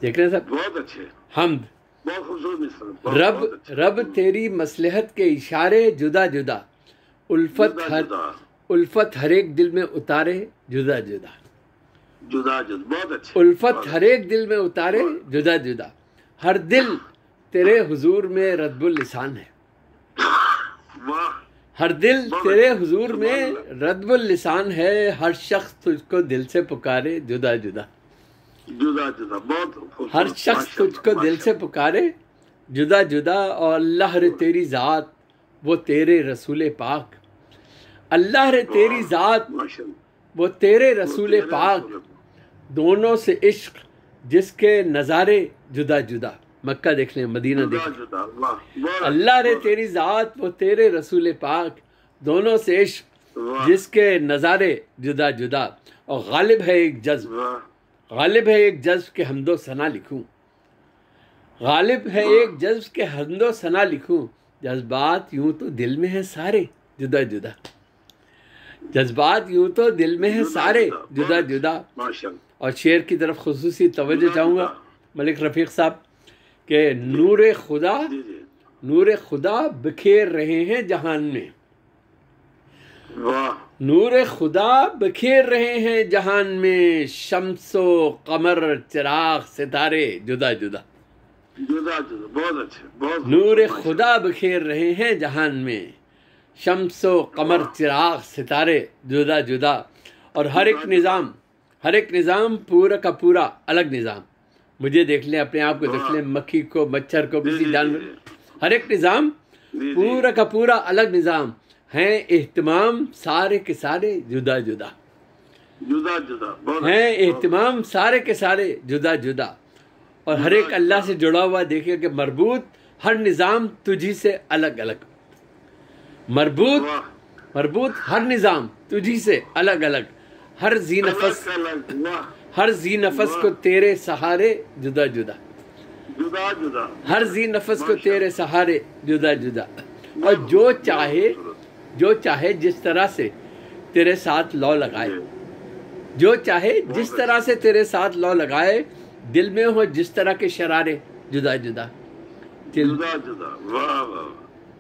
دیکھ رہے ہیں صاحب، بہت اچھے، حمد بہت خوبصورت مثال، رب تیری مصلحت کے اشارے جدا جدا، الفت ہر ایک دل میں اتارے جدا جدا، بہت اچھے، الفت ہر ایک دل میں اتارے جدا جدا، ہر دل تیرے حضور میں ردب اللسان ہے، واہ، ہر دل تیرے حضور میں ردب اللسان ہے، ہر شخص تجھ کو دل سے پکارے جدا جدا، بہت خوبصورت، ہر شخص تجھ کو دل سے پکارے جدا جدا، اور اللہ رے تیری ذات وہ تیرے رسول پاک، اللہ رے تیری ذات وہ تیرے رسول پاک، دونوں سے عشق جس کے نظارے جدا جدا، مکہ دیکھ لیں، مدینہ دیکھ لیں، اللہ رے تیری ذات وہ تیرے رسول پاک، دونوں سے عشق جس کے نظارے جدا جدا، اور غالب ہے ایک جذب، غالب ہے ایک جذب کے حمد و ثنا لکھوں، غالب ہے ایک جذب کے حمد و ثنا لکھوں، جذبات یوں تو دل میں ہیں سارے جدا جدا، جذبات یوں تو دل میں ہیں سارے جدا جدا۔ اور شعر کی طرف خصوصی توجہ چاہوں گا ملک رفیق صاحب کہ نور خدا بکھیر رہے ہیں جہان میں، نور خدا بکھیر رہے ہیں جہان میں، شمس و قمر چراغ ستارے جدا جدا، بہت اچھے، نور خدا بکھیر رہے ہیں جہان میں، شمس و قمر چراغ ستارے جدا جدا، اور ہر ایک نظام پورا کا پورا الگ نظام، مجھے دیکھ لیں، اپنے آپ کو دیکھ لیں، مکھی کو، مچھر کو، کسی جانور، ہر ایک نظام پورا کا پورا الگ نظام، ہیں اہتمام سارے کے سارے جدا جدا، ہیں اہتمام سارے کے سارے جدا جدا، اور ہر ایک اللہ سے جڑا ہوا دیکھیے کہ مربوط ہر نظام تجھی سے الگ الگ، مربوط ہر نظام تجھی سے الگ الگ، ہر ذی نفس کو تیرے سہارے جدا جدا، ہر ذی نفس کو تیرے سہارے جدا جدا، اور جو چاہے جس طرح سے تیرے ساتھ لو لگائے، جو چاہے جس طرح سے تیرے ساتھ لو لگائے، دل میں ہو جس طرح کے شرارے جدا جدا،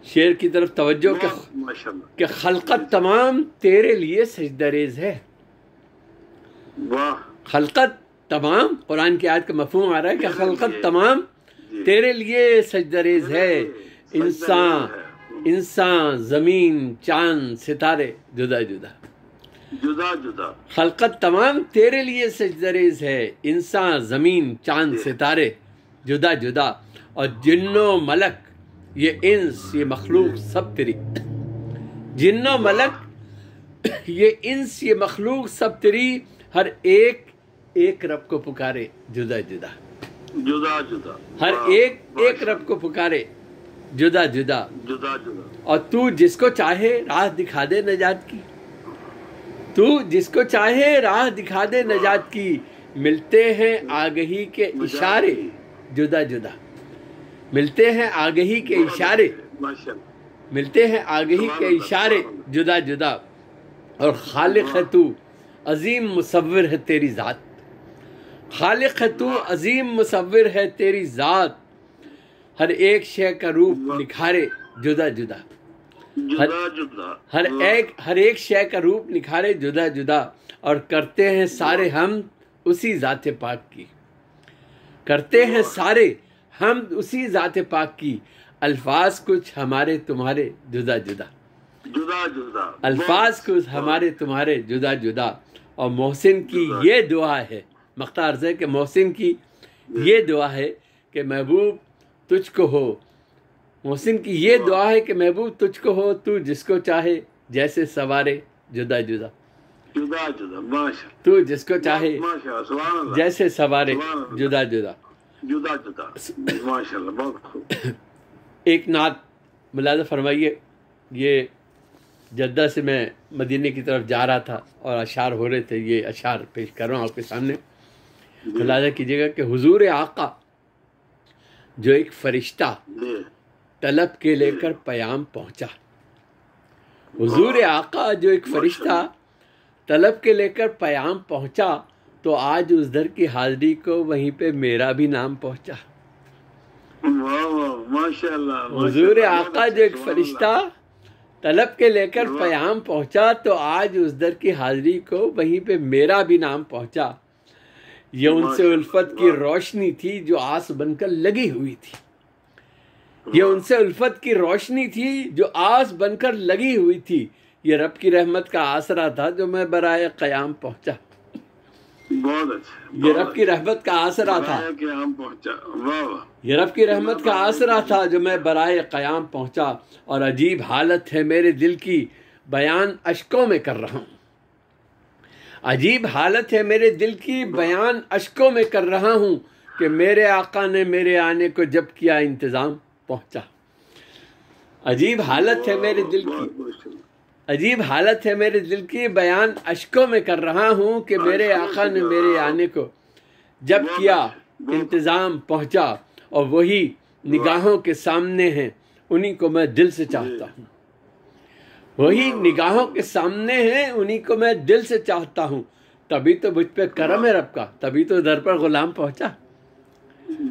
شعر کی طرف توجہ کہ خلقت تمام تیرے لیے سجدہ ریز ہے، خلقت تمام، قرآن کی آیت کا مفہوم آ رہا ہے کہ خلقت تمام تیرے لیے سجدہ ریز ہے، انسان زمین چاند ستارے جدا جدا، خلقت تمام تیرے لیے سجدہ ریز ہے، انسان زمین چاند ستارے جدا جدا، اور جن و ملک یہ انس یہ مخلوق سب تیری، جن و ملک یہ انس یہ مخلوق سب تیری، ہر ایک رب کو پکارے جدا جدا، ہر ایک رب کو پکارے جدا جدا، اور تو جس کو چاہے راہ دکھا دے نجات کی، تو جس کو چاہے راہ دکھا دے نجات کی، ملتے ہیں آگہی کے اشارے جدا جدا، ملتے ہیں آگہی کے اشارے، ملتے ہیں آگہی کے اشارے جدا جدا، اور خالق ہے تو عظیم مصور ہے تیری ذات، خالق ہے تو عظیم مصور ہے تیری ذات، ہر ایک شے کا روپ نکھارے جدا جدا، ہر ایک شے کا روپ نکھارے جدا جدا، اور کرتے ہیں سارے ہم اسی ذات پاک کی، کرتے ہیں سارے ہم اسی ذات پاک کی، الفاظ کچھ ہمارے تمہارے جدا جدا، الفاظ کچھ ہمارے تمہارے جدا جدا، اور محسن کی یہ دعا ہے، مختار سے کہ محسن کی یہ دعا ہے کہ محبوب تجھ کو ہو، محسن کی یہ دعا ہے کہ محبوب تجھ کو ہو، تو جس کو چاہے جیسے سوارے جدا جدا، تو جس کو چاہے جیسے سوارے جدا جدا۔ ایک نعت ملاحظہ فرمائیے، یہ جدہ سے میں مدینے کی طرف جا رہا تھا اور اشعار ہو رہے تھے، یہ اشعار پیش کر رہا ہوں آپ کے سامنے، ملاحظہ کیجیے گا کہ حضور آقا جو ایک فرشتہ طلب کے لے کر پیام پہنچا، حضور آقا جو ایک فرشتہ طلب کے لے کر پیام پہنچا، تو آج اس در کی حاضری کو وہیں پہ میرا بھی نام پہنچا. واہ واہ ماشاء اللہ. حضور آقا جو ایک فرشتہ طلب کے لے کر پیام پہنچا تو آج اس در کی حاضری کو وہیں پہ میرا بھی نام پہنچا. یہ ان سے الفت کی روشنی تھی جو آس بن کر لگی ہوئی تھی. یہ ان سے الفت کی روشنی تھی جو آس بن کر لگی ہوئی تھی. یہ رب کی رحمت کا آسرا تھا جو میں برائے قیام پہنچا. بہت اچھا. یہ رب کی رحمت کا آسرا تھا. قیام پہنچا. واہ واہ. یہ رب کی رحمت کا آسرا تھا جو میں برائے قیام پہنچا. اور عجیب حالت ہے میرے دل کی بیان اشکوں میں کر رہا ہوں. عجیب حالت ہے میرے دل کی بیان اشکوں میں کر رہا ہوں کہ میرے آقا نے میرے آنے کو جب کیا انتظام پہنچا. عجیب حالت ہے میرے دل کی عجیب حالت ہے میرے دل کی بیان اشکوں میں کر رہا ہوں کہ میرے آقا نے میرے آنے کو جب کیا انتظام پہنچا. اور وہی نگاہوں کے سامنے ہیں انہی کو میں دل سے چاہتا ہوں. وہی نگاہوں کے سامنے ہیں انہی کو میں دل سے چاہتا ہوں. تبھی تو مجھ پہ کرم ہے رب کا, تبھی تو در پر غلام پہنچا.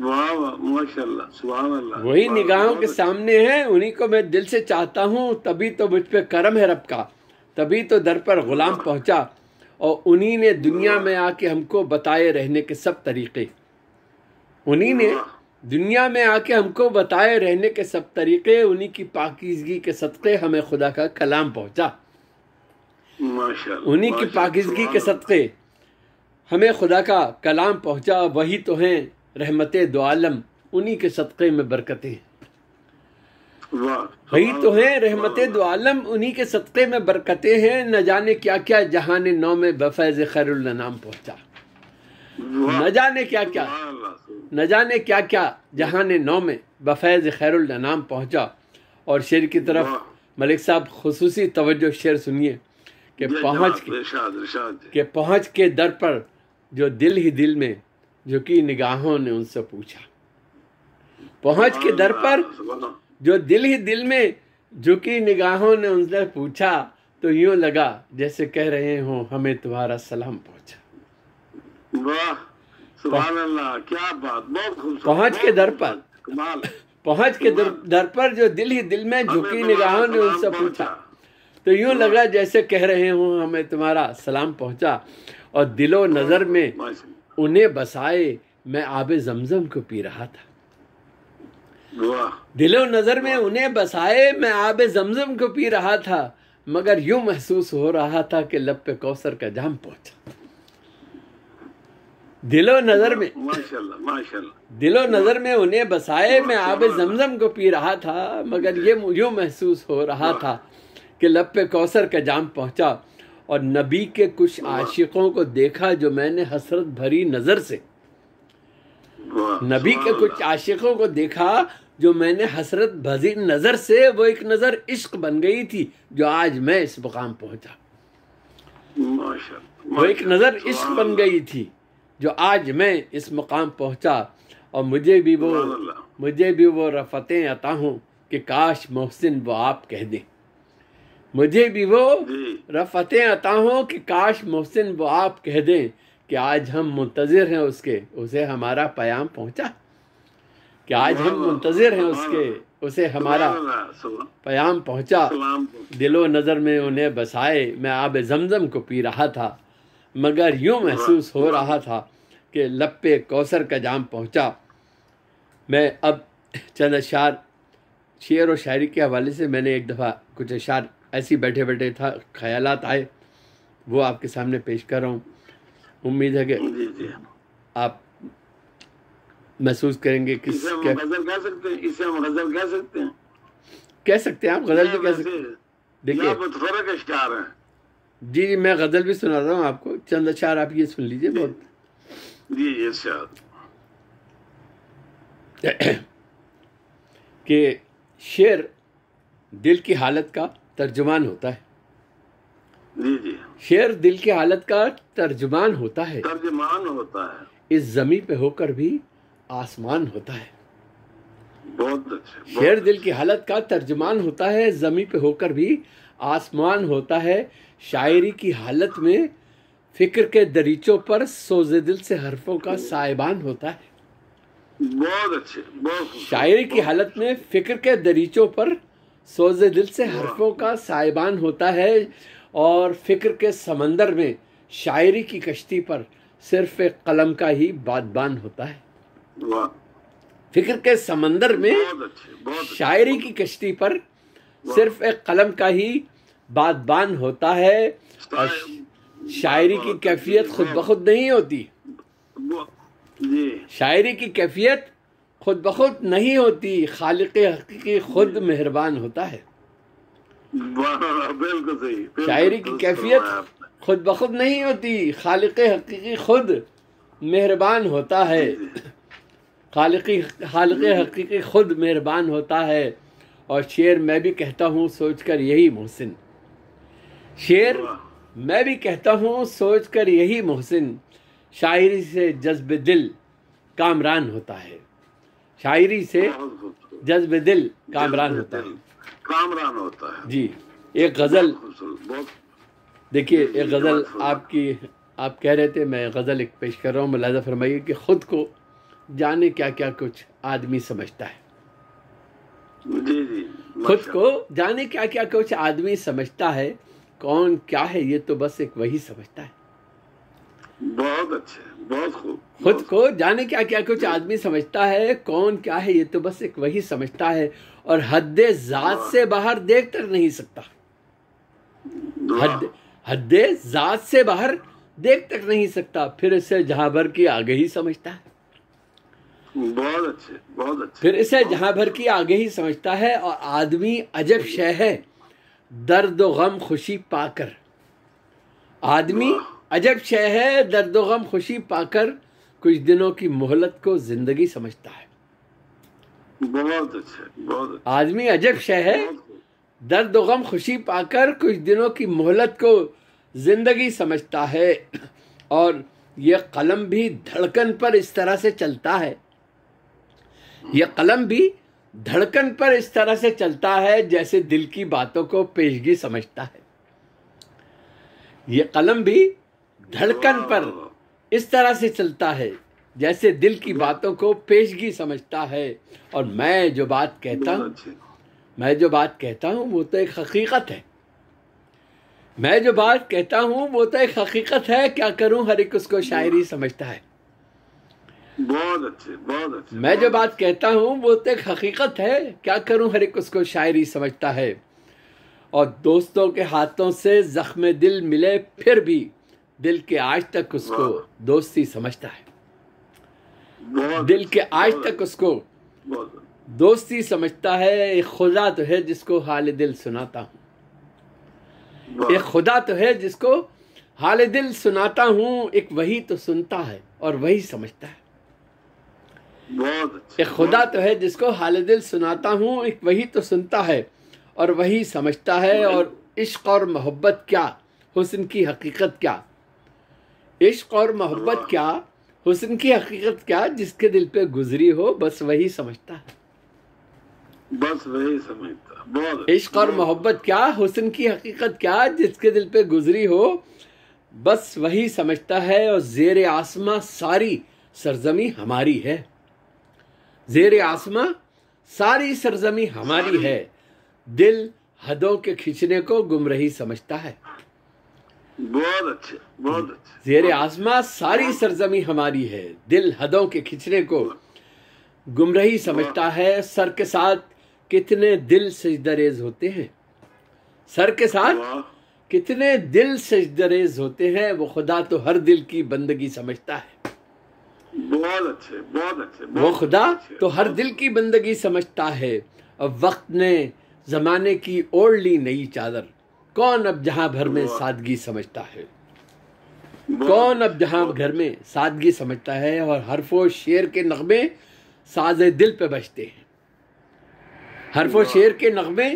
واہ واہ ماشاء اللہ. سبحان اللہ. وہی نگاہوں کے سامنے ہیں انہی کو میں دل سے چاہتا ہوں. تبھی تو مجھ پہ کرم ہے رب کا, تبھی تو در پر غلام پہنچا. اور انہی نے دنیا میں آ کے ہم کو بتائے رہنے کے سب طریقے. انہی نے دنیا میں آ کے ہم کو بتائے رہنے کے سب طریقے. انہی کی پاکیزگی کے صدقے ہمیں خدا کا کلام پہنچا. انہی کی پاکیزگی کے صدقے ہمیں خدا کا کلام پہنچا. وہی تو ہیں رحمت دو عالم, انہی کے صدقے میں برکتیں. وہی تو ہیں رحمت دو عالم, انہی کے صدقے میں برکتیں ہیں. نہ جانے کیا کیا جہان نو میں بفیض خیر الانام پہنچا. نہ جانے کیا کیا نہ جانے کیا کیا جہان نو میں بفیض خیر الانام پہنچا. اور شعر کی طرف ملک صاحب خصوصی توجہ, شعر سنیے کہ پہنچ کے در پر جو دل ہی دل میں جھکی نگاہوں نے ان سے پوچھا. پہنچ کے در پر جو دل ہی دل میں جھکی نگاہوں نے ان سے پوچھا. تو یوں لگا جیسے کہہ رہے ہوں ہمیں تمہارا سلام پہنچا. واہ سبحان اللہ. کیا بات. بہت خوبصورت. پہنچ کے در پر کمال. پہنچ کے در پر جو دل ہی دل میں جھکی نگاہوں نے ان سے پوچھا. تو یوں لگا جیسے کہہ رہے ہوں ہمیں تمہارا سلام پہنچا. اور دل و نظر میں انہیں بسائے میں آب زمزم کو پی رہا تھا. دل و نظر میں انہیں بسائے میں آب زمزم کو پی رہا تھا. مگر یوں محسوس ہو رہا تھا کہ لب پہ کوثر کا جام پہنچا. دل و نظر میں دل و نظر میں انہیں بسائے میں آب زمزم کو پی رہا تھا. مگر یہ یوں محسوس ہو رہا تھا کہ لب پہ کوثر کا جام پہنچا. اور نبی کے کچھ عاشقوں کو دیکھا جو میں نے حسرت بھری نظر سے. نبی کے کچھ عاشقوں کو دیکھا جو میں نے حسرت بھری نظر سے. وہ ایک نظر عشق بن گئی تھی جو آج میں اس مقام پہنچا. وہ ایک نظر عشق بن گئی تھی جو آج میں اس مقام پہنچا. اور مجھے بھی وہ رفتیں عطا ہوں کہ کاش محسن وہ آپ کہہ دیں. مجھے بھی وہ رفتیں عطا ہوں کہ کاش محسن وہ آپ کہہ دیں کہ آج ہم منتظر ہیں اسے ہمارا پیام پہنچا. کہ آج ہم منتظر ہیں اسے ہمارا پیام پہنچا. دل و نظر میں انہیں بسائے میں آب زمزم کو پی رہا تھا. مگر یوں محسوس ہو رہا تھا کہ لب پہ کوثر کا جام پہنچا. میں اب چند اشعار شعر و شاعری کے حوالے سے میں نے ایک دفعہ کچھ اشعار ایسی بیٹھے بیٹھے خیالات آئے وہ آپ کے سامنے پیش کر رہا ہوں. امید ہے کہ آپ محسوس کریں گے. اسے ہم غزل کہہ سکتے ہیں. کہہ سکتے ہیں آپ غزل بھی کہہ سکتے ہیں. دیکھیے فرق اشعار ہیں. جی میں غزل بھی سنا رہا ہوں آپ کو. چند اشعار آپ یہ سن لیجئے. بہت جی ارشاد. کہ شعر دل کی حالت کا ترجمان ہوتا ہے. جی شعر دل کی حالت کا ترجمان ہوتا ہے. اس زمیں پہ ہو کر بھی آسمان ہوتا ہے. بہت اچھا. شعر دل کی حالت کا ترجمان ہوتا ہے. زمیں پہ ہو کر بھی آسمان ہوتا ہے. شاعری کی حالت میں فکر کے دریچوں پر سوز دل سے حرفوں کا سائبان ہوتا ہے. بہت اچھے، بہت شاعری کی حالت میں فکر کے دریچوں پر سوز دل سے حرفوں کا سائبان ہوتا ہے، اور فکر کے سمندر میں شاعری کی کشتی پر صرف ایک قلم کا ہی بادبان ہوتا ہے. واہ، فکر کے سمندر میں بہت اچھے، بہت اچھے. شاعری کی کشتی پر صرف ایک قلم کا ہی بادبان ہوتا ہے، اور شاعری کی کیفیت خود بخود نہیں ہوتی. جی، شاعری کی کیفیت خود بخود نہیں ہوتی، خالق حقیقی خود مہربان ہوتا ہے. واہ، بالکل صحیح، بالکل شاعری کی درست کیفیت فرمایا آپ نے. خود بخود نہیں ہوتی، خالق حقیقی خود مہربان ہوتا ہے. خالق حقیقی خود مہربان ہوتا ہے. اور شعر میں بھی کہتا ہوں سوچ کر یہی محسن، شعر میں بھی کہتا ہوں سوچ کر یہی محسن، شاعری سے جذب دل کامران ہوتا ہے. شاعری سے بہت خوبصورت. جذب دل کامران ہوتا ہے. کامران ہوتا ہے. جی، ایک غزل خوبصورت، بہت. دیکھیے، ایک غزل آپ کہہ رہے تھے، میں غزل ایک پیش کر رہا ہوں. ملاحظہ فرمائیے کہ خود کو جانے کیا کیا کچھ آدمی سمجھتا ہے. جی جی، خود کو جانے کیا کیا کچھ آدمی سمجھتا ہے، کون کیا ہے یہ تو بس ایک وہی سمجھتا ہے. بہت اچھے، بہت خوب. خود کو جانے کیا کیا کچھ آدمی سمجھتا ہے، کون کیا ہے یہ تو بس ایک وہی سمجھتا ہے، اور حد ذات سے باہر دیکھ کر نہیں سکتا. حد ذات سے باہر دیکھ تک نہیں سکتا، پھر اسے جہاں بھر کی آگہی سمجھتا ہے. بہت اچھے، بہت اچھے. پھر اسے جہاں بھر کی آگہی سمجھتا ہے. اور آدمی عجب شے ہے درد و غم خوشی پا کر. آدمی عجب شے ہے درد و غم خوشی پا کر، کچھ دنوں کی مہلت کو زندگی سمجھتا ہے. بہت اچھے، بہت اچھے. آدمی عجب شے ہے بہت خوب. درد و غم خوشی پا کر کچھ دنوں کی مہلت کو زندگی سمجھتا ہے. اور یہ قلم بھی دھڑکن پر اس طرح سے چلتا ہے، یہ قلم بھی دھڑکن پر اس طرح سے چلتا ہے جیسے دل کی باتوں کو پیشگی سمجھتا ہے. یہ قلم بھی دھڑکن پر اس طرح سے چلتا ہے جیسے دل کی باتوں کو پیشگی سمجھتا ہے. اور میں جو بات کہتا ہوں، میں جو بات کہتا ہوں وہ تو ایک حقیقت ہے. میں جو بات کہتا ہوں وہ تو ایک حقیقت ہے، کیا کروں ہر ایک اس کو شاعری سمجھتا ہے. بہت اچھے، بہت اچھے. میں جو بات کہتا ہوں وہ تو ایک حقیقت ہے، کیا کروں ہر ایک اس کو شاعری سمجھتا ہے. اور دوستوں کے ہاتھوں سے زخم دل ملے پھر بھی دل کے آج تک اس کو دوستی سمجھتا ہے. دل کے آج تک اس کو دوستی سمجھتا ہے. ایک خدا تو ہے جس کو حال دل سناتا ہوں، ایک خدا تو ہے جس کو حال دل سناتا ہوں، ایک وہی تو سنتا ہے اور وہی سمجھتا ہے. ایک خدا تو ہے جس کو حال دل سناتا ہوں، ایک وہی تو سنتا ہے اور وہی سمجھتا ہے. اور عشق اور محبت کیا، حسن کی حقیقت کیا، عشق اور محبت کیا، حسن کی حقیقت کیا، جس کے دل پہ گزری ہو بس وہی سمجھتا ہے. بس وہی سمجھتا. عشق اور محبت کیا، حسن کی حقیقت کیا، جس کے دل پہ گزری ہو بس وہی سمجھتا ہے. اور زیر آسماں ساری سرزمی ہماری ہے، زیر آسماں ساری سرزمی ہماری ہے، دل حدوں کے کھینچنے کو گمراہی سمجھتا ہے. بہت اچھے، بہت اچھے. زیر آسماں ساری سرزمی ہماری ہے، دل حدوں کے کھینچنے کو گمراہی سمجھتا ہے. سر کے ساتھ کتنے دل سجدہ ریز ہوتے ہیں، سر کے ساتھ کتنے دل سجدہ ریز ہوتے ہیں، وہ خدا تو ہر دل کی بندگی سمجھتا ہے. بہت اچھے، بہت اچھے. وہ خدا تو ہر دل کی بندگی سمجھتا ہے. اب وقت نے زمانے کی اوڑھ لی نئی چادر، کون اب جہاں بھر میں سادگی سمجھتا ہے، کون اب جہاں گھر میں سادگی سمجھتا ہے. اور حرف و شعر کے نغمے ساز دل پہ بجتے ہیں، حرف و شعر کے نغمے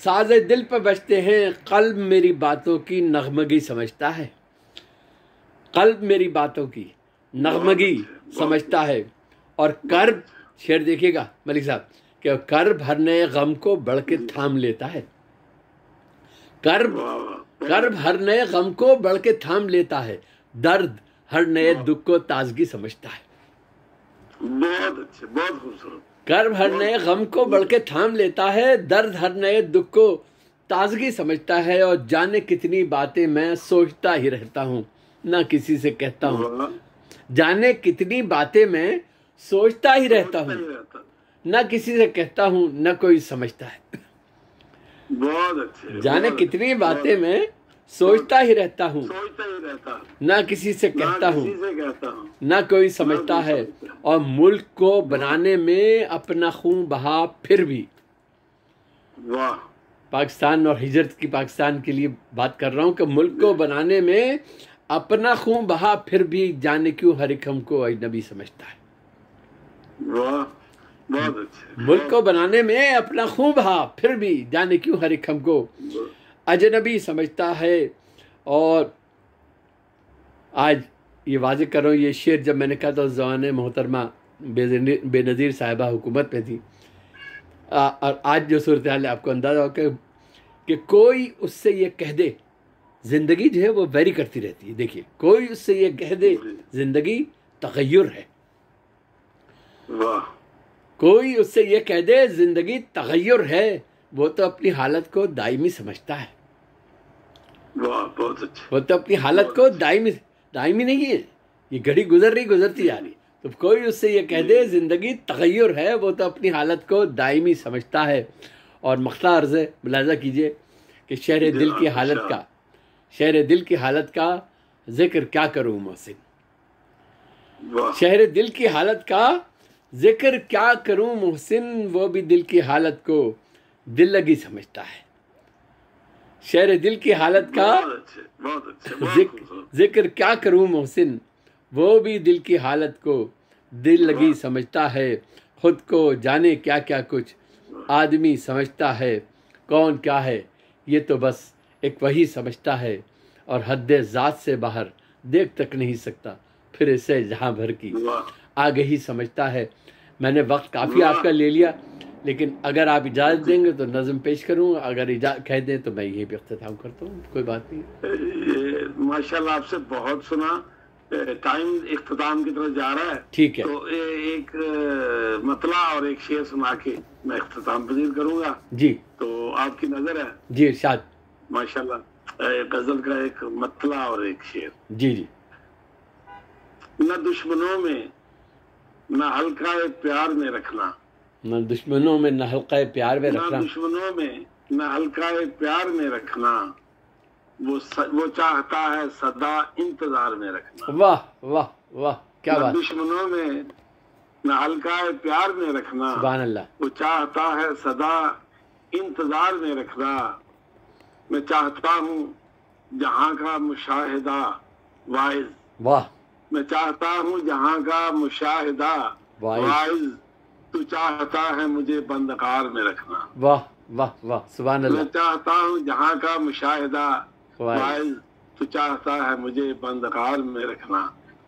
ساز دل پہ بجتے ہیں. قلب میری باتوں کی نغمگی سمجھتا ہے، قلب میری باتوں کی نغمگی سمجھتا ہے. اور کرب، شعر دیکھیے گا ملک صاحب، کہ کرب ہر نئے غم کو بڑھ کے تھام لیتا ہے. کرب ہر نئے غم کو بڑھ کے تھام لیتا ہے. درد ہر نئے دکھ کو تازگی سمجھتا ہے. بہت اچھے، بہت خوبصورت. کرب ہر نئے غم کو بڑھ کے تھام لیتا ہے، درد ہر نئے دکھ کو تازگی سمجھتا ہے، اور جانے کتنی باتیں میں سوچتا ہی رہتا ہوں نہ کسی سے کہتا ہوں. جانے کتنی باتیں میں سوچتا ہی رہتا ہوں نہ کسی سے کہتا ہوں، نہ کوئی سمجھتا ہے. بہت اچھے. جانے کتنی باتیں میں سوچتا ہی رہتا ہوں سوچتا ہی رہتا ہوں، نہ کسی سے کہتا ہوں، کسی سے کہتا ہوں. نہ کوئی سمجھتا ہے. اور ملک کو بنانے میں اپنا خون بہا پھر بھی. واہ. پاکستان اور ہجرت کی پاکستان کے لیے بات کر رہا ہوں کہ ملک کو بنانے میں اپنا خون بہا پھر بھی جانے کیوں ہر ایک ہم کو اجنبی سمجھتا ہے. واہ، بہت اچھے. ملک کو بنانے میں اپنا خون بہا پھر بھی جانے کیوں ہر ایک ہم کو اجنبی سمجھتا ہے. اور آج یہ واضح کر رہا ہوں، یہ شعر جب میں نے کہا تھا اس زمانے محترمہ بے نظیر صاحبہ حکومت میں تھی، اور آج جو صورتحال ہے آپ کو اندازہ ہو کہ کوئی اس سے یہ کہہ دے، زندگی جو ہے وہ ویری کرتی رہتی ہے. دیکھیے، کوئی اس سے یہ کہہ دے زندگی تغیر ہے. واہ. کوئی اس سے یہ کہہ دے زندگی تغیر ہے، وہ تو اپنی حالت کو دائمی سمجھتا ہے. واہ، بہت اچھے. وہ تو اپنی حالت کو دائمی نہیں ہے، یہ گھڑی گزرتی جا رہی. تو کوئی اس سے یہ کہہ دے زندگی تغیر ہے، وہ تو اپنی حالت کو دائمی سمجھتا ہے. اور مقطع عرض ہے، ملاحظہ کیجئے کہ شہر دل کی حالت کا ذکر کیا کروں محسن. شہر دل کی حالت کا ذکر کیا کروں محسن، وہ بھی دل کی حالت کو دل لگی سمجھتا ہے. شہر دل کی حالت کا ذکر کیا کروں محسن، وہ بھی دل کی حالت کو دل لگی سمجھتا ہے. خود کو جانے کیا کیا کچھ آدمی سمجھتا ہے، کون کیا ہے یہ تو بس ایک وہی سمجھتا ہے. اور حد ذات سے باہر دیکھ تک نہیں سکتا، پھر اسے جہاں بھر کی آگے ہی سمجھتا ہے. میں نے وقت کافی آپ کا لے لیا، لیکن اگر آپ اجازت دیں گے تو نظم پیش کروں، اگر کہہ دیں تو میں یہی بھی اختتام کرتا ہوں. کوئی بات نہیں. ماشاءاللہ آپ سے بہت سنا. ٹائم اختتام کی طرف جا رہا ہے. ٹھیک ہے، تو ایک مطلع اور ایک شعر سنا کے میں اختتام پذیر کروں گا. جی تو آپ کی نظر ہے؟ جی ارشاد. ماشاءاللہ غزل کا ایک مطلع اور ایک شعر. جی جی. نہ دشمنوں میں نہ حلقہ پیار میں رکھنا، نہ دشمنوں میں نہ حلقہ پیار میں رکھنا، نہ دشمنوں میں نہ حلقہ پیار میں رکھنا، وہ چاہتا ہے سدا انتظار میں رکھنا. واہ واہ واہ، کیا بات. دشمنوں میں نہ حلقہ پیار میں رکھنا، سبحان اللہ. وہ چاہتا ہے سدا انتظار میں رکھنا. میں چاہتا ہوں جہاں کا مشاہدہ واعظ، واہ. میں چاہتا ہوں جہاں کا مشاہدہ واعظ، تو چاہتا ہے مجھے بندکار میں رکھنا. واہ واہ واہ، سبحان اللہ. میں چاہتا ہوں جہاں کا مشاہدہ واعظ، تو چاہتا ہے مجھے بندکار میں رکھنا.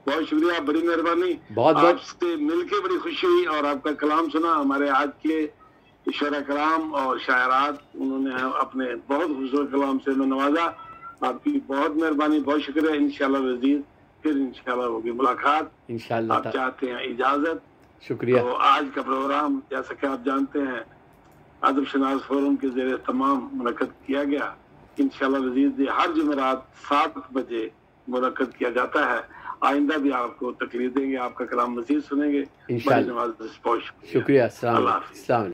بہت شکریہ، بڑی مہربانی. آپ سے مل کے بڑی خوشی ہوئی اور آپ کا کلام سنا. ہمارے آج کے شعراء کرام اور شاعرات، انہوں نے اپنے بہت خوبصورت کلام سے ہمیں نوازا. آپ کی بہت مہربانی، بہت شکریہ. انشاءاللہ وزیر پھر انشاءاللہ ہوگی ملاقات. انشاءاللہ. آپ چاہتے ہیں اجازت؟ شکریہ. تو آج کا پروگرام جیسا کہ آپ جانتے ہیں ادب شناس فورم کے زیر تمام منعقد کیا گیا. انشاءاللہ وزیر ہر جمعرات 7 بجے منعقد کیا جاتا ہے. آئندہ بھی آپ کو تقریر دیں گے، آپ کا کلام مزید سنیں گے. انشاءاللہ. شکریہ. السلام علیکم.